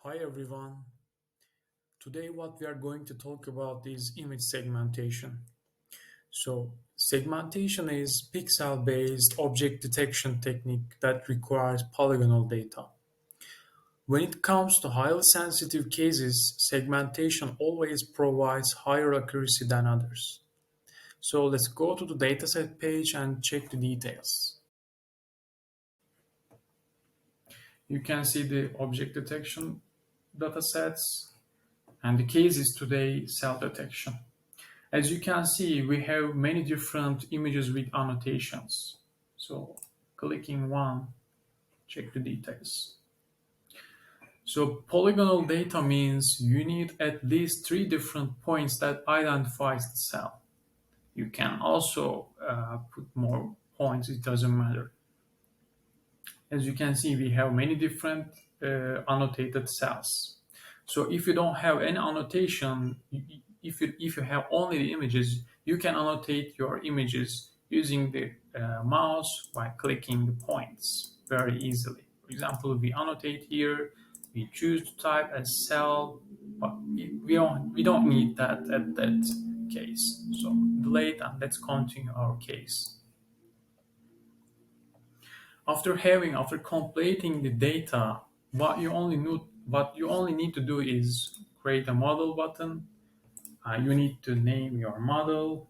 Hi everyone. Today what we are going to talk about is image segmentation. Segmentation is pixel-based object detection technique that requires polygonal data. When it comes to highly sensitive cases, segmentation always provides higher accuracy than others. So let's go to the dataset page and check the details. You can see the object detection datasets and the case is today cell detection. As you can see, we have many different images with annotations. So clicking one, check the details. So polygonal data means you need at least 3 different points that identifies the cell. You can also put more points, it doesn't matter. As you can see, we have many different annotated cells. So if you don't have any annotation, if you have only the images, you can annotate your images using the mouse by clicking the points very easily. For example, we annotate here, we choose to type as cell, but we don't need that at that case. So delete and let's continue our case. After completing the data, what you only need to do is create a model button. You need to name your model.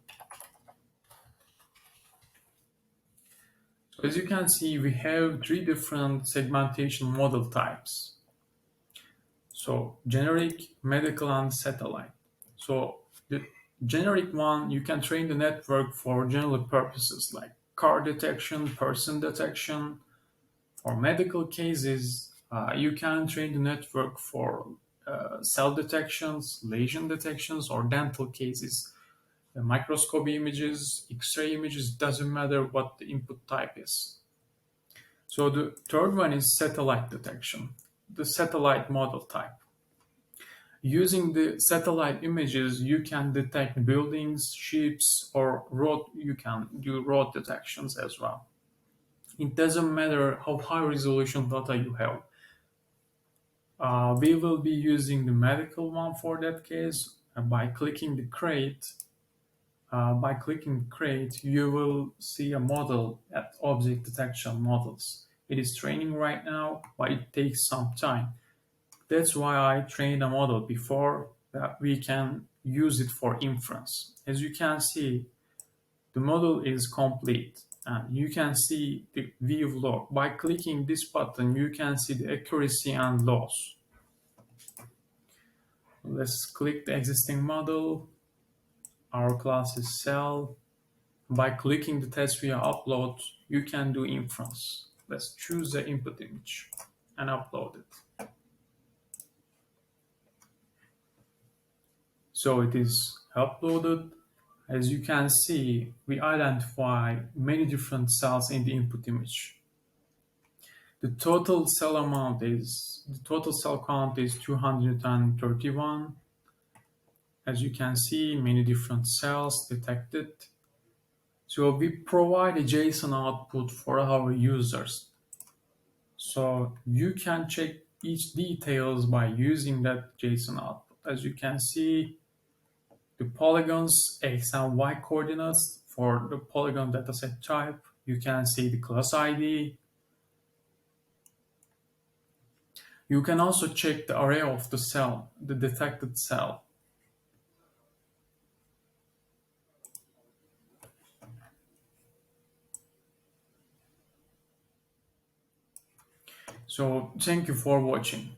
So as you can see, we have 3 different segmentation model types. So generic, medical, and satellite. So the generic one, you can train the network for general purposes like car detection, person detection. For medical cases, you can train the network for cell detections, lesion detections, or dental cases. The microscopy images, X-ray images, doesn't matter what the input type is. So the third one is satellite detection, the satellite model type. Using the satellite images, you can detect buildings, ships, or road. You can do road detections as well. It doesn't matter how high resolution data you have. We will be using the medical one for that case. By clicking the create, you will see a model at object detection models. It is training right now, but it takes some time. That's why I trained a model before that we can use it for inference. As you can see, the model is complete and you can see the view log. By clicking this button, you can see the accuracy and loss. Let's click the existing model. Our class is cell. By clicking the test via upload, you can do inference. Let's choose the input image and upload it. So it is uploaded. As you can see, we identify many different cells in the input image. The total cell count is 231. As you can see, many different cells detected. So we provide a JSON output for our users. So you can check each details by using that JSON output. As you can see, the polygons X and Y coordinates for the polygon dataset type. You can see the class ID. You can also check the array of the cell, the detected cell. So thank you for watching.